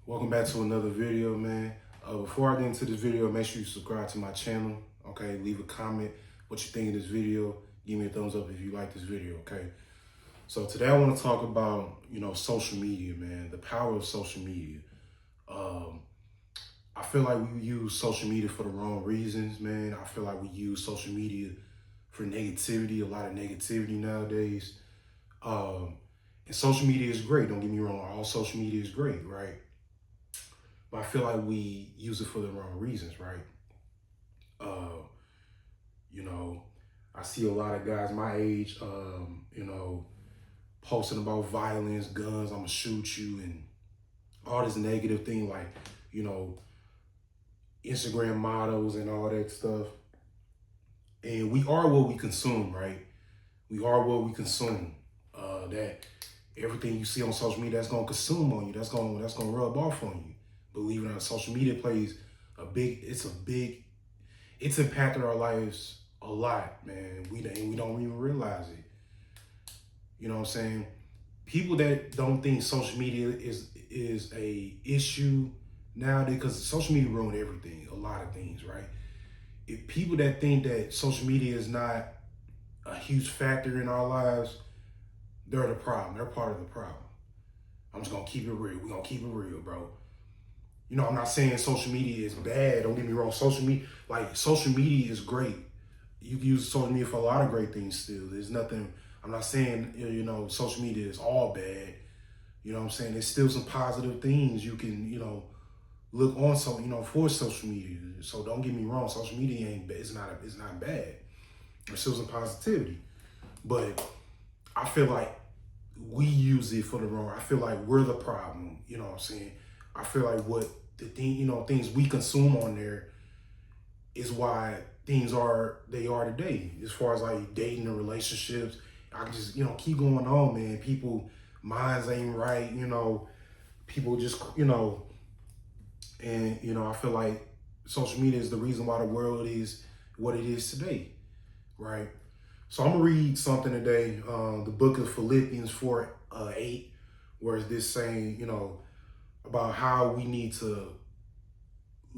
Welcome back to another video, man. Before I get into this video, make sure you subscribe to my channel, okay? Leave a comment what you think of this video. Give me a thumbs up if you like this video, okay? So today I want to talk about, social media, man, the power of social media. I feel like we use social media for the wrong reasons, man. I feel like we use social media for negativity, a lot of negativity nowadays. And social media is great, don't get me wrong. All social media is great, right? But I feel like we use it for the wrong reasons, right? I see a lot of guys my age, posting about violence, guns, I'm gonna shoot you, and all this negative thing, like, Instagram models and all that stuff. And we are what we consume, right? We are what we consume. That everything you see on social media, that's gonna consume on you. That's gonna rub off on you. Believe it or not, social media plays it's impacted our lives a lot, man. We don't even realize it. You know what I'm saying? People that don't think social media is a issue nowadays, because social media ruined everything, a lot of things, right? If people that think that social media is not a huge factor in our lives, they're the problem. They're part of the problem. I'm just gonna keep it real. We're gonna keep it real, bro. I'm not saying social media is bad. Don't get me wrong. Social media is great. You can use social media for a lot of great things still. There's nothing, I'm not saying, social media is all bad. You know what I'm saying? There's still some positive things you can, look on, for social media. So don't get me wrong. Social media ain't bad. It's not bad. There's still some positivity. But I feel like we use it for the wrong. I feel like we're the problem. You know what I'm saying? I feel like what the thing, things we consume on there is why things are they are today. As far as like dating and relationships, I can just keep going on, man. People minds ain't right, people just and I feel like social media is the reason why the world is what it is today, right? So I'm gonna read something today, the book of Philippians 4:8, where it's this saying, about how we need to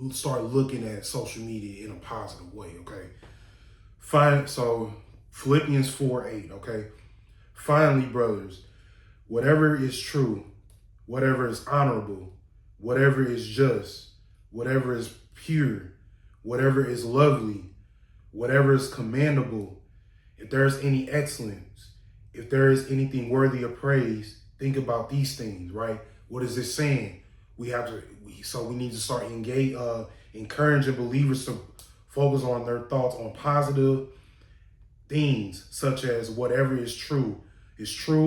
start looking at social media in a positive way, okay? So Philippians 4:8, okay? Finally, brothers, whatever is true, whatever is honorable, whatever is just, whatever is pure, whatever is lovely, whatever is commendable, if there is any excellence, if there is anything worthy of praise, think about these things, right? What is this saying? We need to start encouraging believers to focus on their thoughts on positive things, such as whatever is true,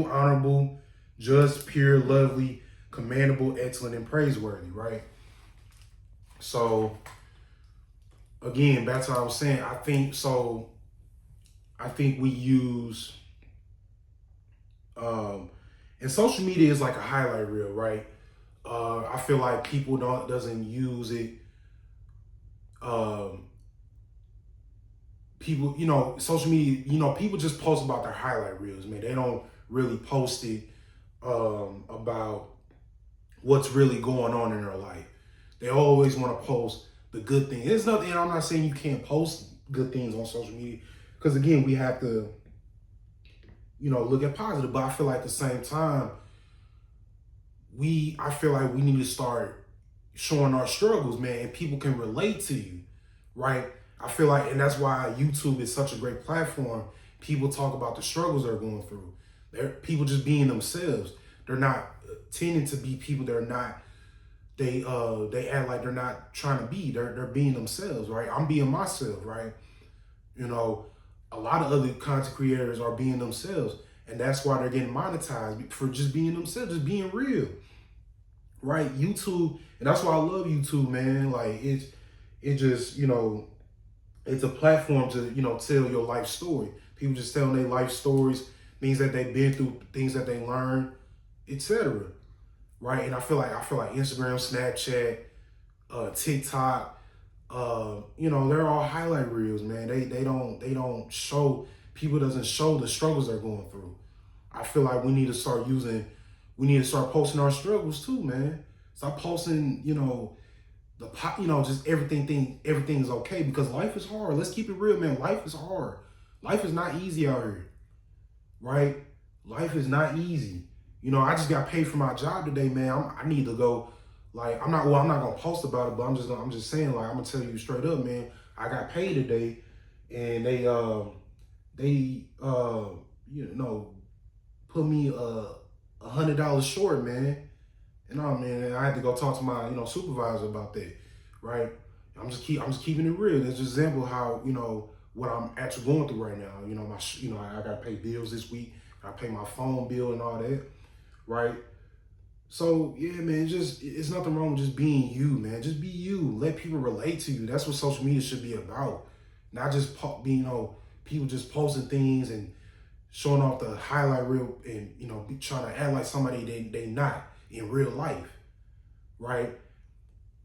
honorable, just, pure, lovely, commendable, excellent, and praiseworthy, right? So again, back to what I was saying, I think we use and social media is like a highlight reel, right? I feel like people doesn't use it. People, social media, people just post about their highlight reels, man. They don't really post it about what's really going on in their life. They always want to post the good thing. There's nothing, and I'm not saying you can't post good things on social media, because again, we have to, look at positive. But I feel like at the same time, I feel like we need to start showing our struggles, man, and people can relate to you, right? I feel like, and that's why YouTube is such a great platform. People talk about the struggles they're going through. They're people just being themselves. They're not tending to be people they're not. They act like they're not trying to be. They're being themselves, right? I'm being myself, right? A lot of other content creators are being themselves, and that's why they're getting monetized for just being themselves, just being real, right? YouTube, and that's why I love YouTube, man. Like it just it's a platform to tell your life story. People just telling their life stories, things that they've been through, things that they learned, etc. Right? And I feel like Instagram, Snapchat, TikTok, they're all highlight reels, man. They don't show, people doesn't show the struggles they're going through. I feel like we need to start posting our struggles too, man. Stop posting, just everything is okay, because life is hard. Let's keep it real, man. Life is hard. Life is not easy out here, right? Life is not easy. I just got paid for my job today, man. I need to go. Like, I'm not gonna post about it, but I'm just saying, like, I'm gonna tell you straight up, man. I got paid today, and they put me $100 short, man. And man, I had to go talk to my supervisor about that, right? I'm just keeping it real. There's an example of how what I'm actually going through right now. I got to pay bills this week. I pay my phone bill and all that, right? So yeah, man, it's nothing wrong with just being you, man. Just be you. Let people relate to you. That's what social media should be about. Not just people just posting things and showing off the highlight reel, and trying to act like somebody they not in real life, right?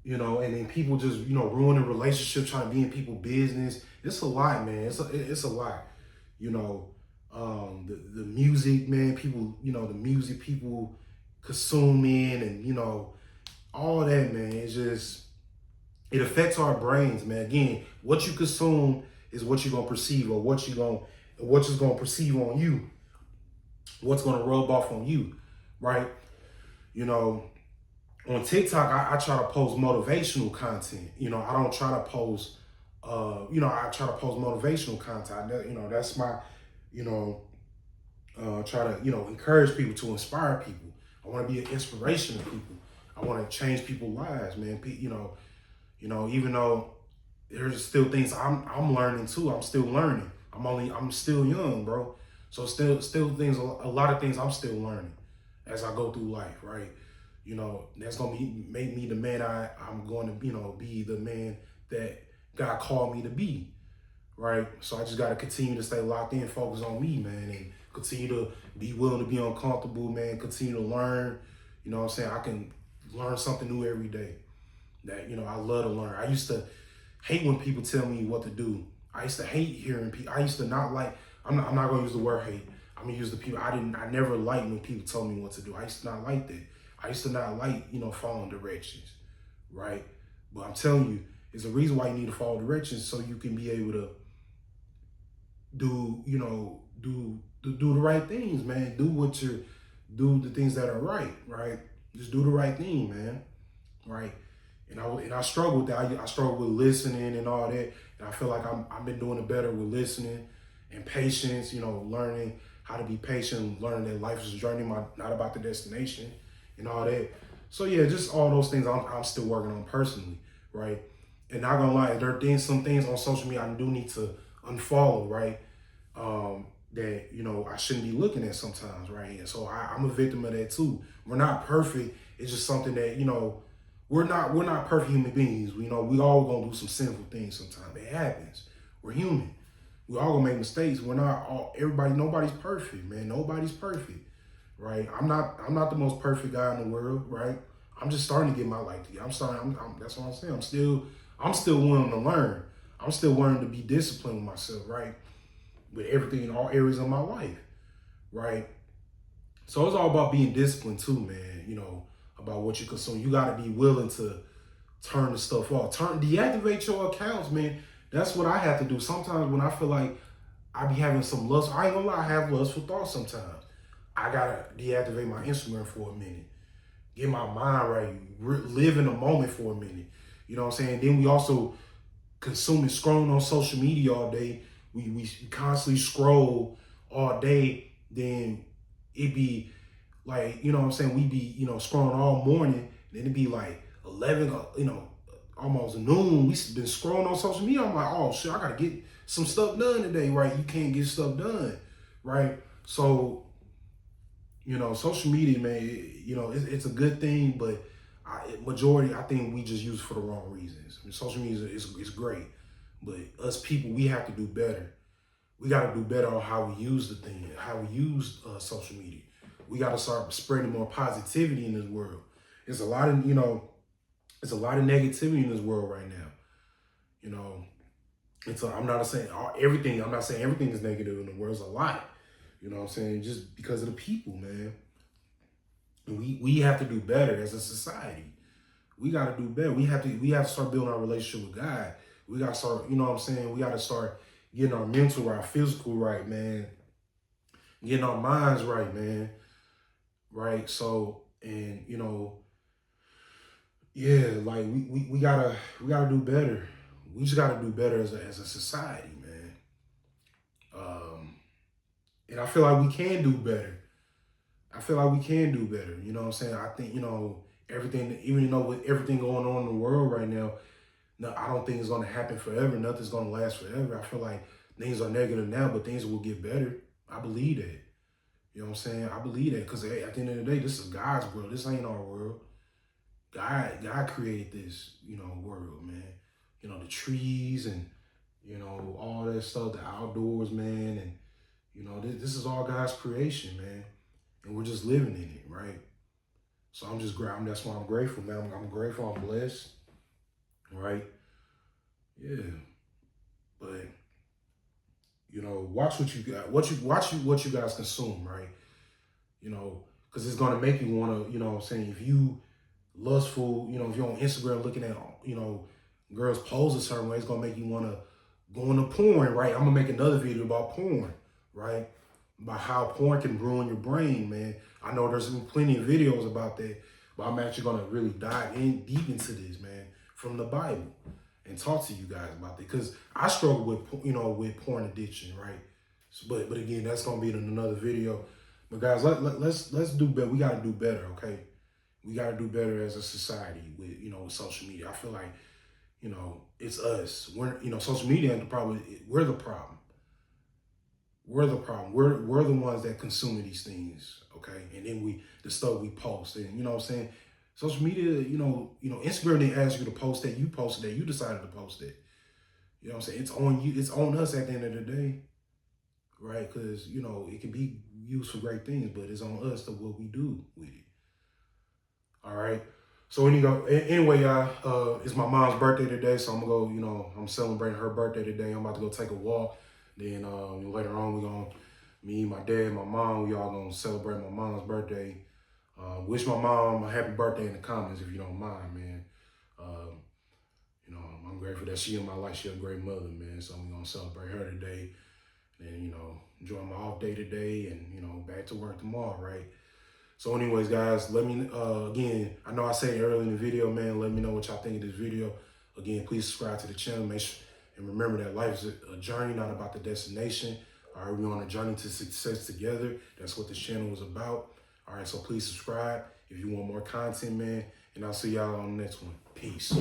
And then people just ruining relationships, trying to be in people's business. It's a lot, man. It's a lot. The music, man. People, the music people consuming, and all that, man. It affects our brains, man. Again, what you consume is what you're gonna perceive, or what's gonna perceive on you, what's gonna rub off on you, right? On TikTok, I try to post motivational content. I don't try to post, I try to post motivational content. That's my, try to, encourage people, to inspire people. I want to be an inspiration to people. I want to change people's lives, man. Even though there's still things I'm learning too. I'm still learning. I'm still young, bro. So still things, a lot of things I'm still learning as I go through life, right? That's gonna make me the man I'm going to, be the man that God called me to be, right? So I just got to continue to stay locked in, focus on me, man, and continue to be willing to be uncomfortable, man. Continue to learn. What I'm saying? I can learn something new every day. That I love to learn. I used to hate when people tell me what to do. I used to hate hearing people. I used to not like. I'm not gonna use the word hate. I'm gonna use the people. I never liked when people told me what to do. I used to not like that. I used to not like, following directions, right? But I'm telling you, there's a reason why you need to follow directions, so you can be able to do the right things, man. Do the things that are right? Just do the right thing, man, right? And I struggle with that. I struggle with listening and all that. And I feel like I've been doing it better with listening and patience, learning how to be patient, learning that life is a journey, not about the destination and all that. So yeah, just all those things I'm still working on personally, right? And not gonna lie, there are some things on social media I do need to unfollow, right? That I shouldn't be looking at sometimes, right? And so I'm a victim of that too. We're not perfect. It's just something that we're not perfect human beings. We all gonna do some sinful things sometimes. It happens. We're human. We all gonna make mistakes. Nobody's perfect, man. Nobody's perfect, right? I'm not the most perfect guy in the world, right? I'm just starting to get my life together. That's what I'm saying. I'm still willing to learn. I'm still learning to be disciplined with myself, right? With everything in all areas of my life, right? So it's all about being disciplined too, man. About what you consume. You got to be willing to turn the stuff off. Deactivate your accounts, man. That's what I have to do. Sometimes when I feel like I be having some lust, I ain't gonna lie, I have lustful thoughts sometimes. I gotta deactivate my Instagram for a minute. Get my mind right. Live in the moment for a minute. You know what I'm saying? Then we also scrolling on social media all day. We constantly scroll all day. Then it be like, what I'm saying? We be, scrolling all morning. Then it be like 11, almost noon. We been scrolling on social media. I'm like, oh shit, I gotta get some stuff done today, right? You can't get stuff done, right? So, social media, man, it's a good thing, but majority, I think we just use it for the wrong reasons. I mean, social media is great, but us people, we have to do better. We got to do better on how we use the thing, how we use social media. We got to start spreading more positivity in this world. There's a lot of, there's a lot of negativity in this world right now. I'm not saying everything is negative in the world. There's a lot, what I'm saying? Just because of the people, man. And we have to do better as a society. we got to do better. We have to start building our relationship with God. We got to start, you know what I'm saying? We got to start getting our mental, our physical right, man. Getting our minds right, man. Right. So, and you know, yeah, like we gotta do better. We just gotta do better as a society, man. Um, and I feel like we can do better. I feel like we can do better. You know what I'm saying? I think, you know, everything, even with everything going on in the world right now, no, I don't think it's gonna happen forever. Nothing's gonna last forever. I feel like things are negative now, but things will get better. I believe that. You know what I'm saying? I believe that because at the end of the day, this is God's world. This ain't our world. God created this, you know, world, man. You know, the trees and, you know, all that stuff, the outdoors, man. And, you know, this is all God's creation, man. And we're just living in it, right? So I'm just grateful. That's why I'm grateful, man. I'm grateful. I'm blessed, right? Yeah. But, you know, watch what you got. What you guys consume, right? You know, because it's going to make you want to, you know what I'm saying, if you lustful, you know, if you're on Instagram looking at, you know, girls pose a certain way, it's gonna make you wanna go into porn, right? I'm gonna make another video about porn, right? About how porn can ruin your brain, man. I know there's been plenty of videos about that, but I'm actually gonna really dive in deep into this, man, from the Bible and talk to you guys about that. Cause I struggle with, you know, with porn addiction, right? So, but again, that's gonna be in another video. But guys, let's do better. We gotta do better, okay? We got to do better as a society with, you know, with social media. I feel like, you know, it's us. We're, you know, social media and we're the problem. We're the problem. We're the ones that consume these things, okay? And then the stuff we post, and you know what I'm saying? Social media, you know, Instagram didn't ask you to post that. You posted that. You decided to post it. You know what I'm saying? It's on you. It's on us at the end of the day, right? Because, you know, it can be used for great things, but it's on us to what we do with it. All right. So anyway, y'all, it's my mom's birthday today, so I'm gonna go. You know, I'm celebrating her birthday today. I'm about to go take a walk. Then later on, me, my dad, my mom, we all gonna celebrate my mom's birthday. Wish my mom a happy birthday in the comments if you don't mind, man. Um, you know, I'm grateful that she in my life. She a great mother, man. So I'm gonna celebrate her today, and you know, enjoy my off day today, and you know, back to work tomorrow, right? So anyways, guys, let me, again, I know I said it earlier in the video, man, let me know what y'all think of this video. Again, please subscribe to the channel, make sure, and remember that life is a journey, not about the destination. All right, we're on a journey to success together. That's what this channel is about. All right, so please subscribe if you want more content, man, and I'll see y'all on the next one. Peace.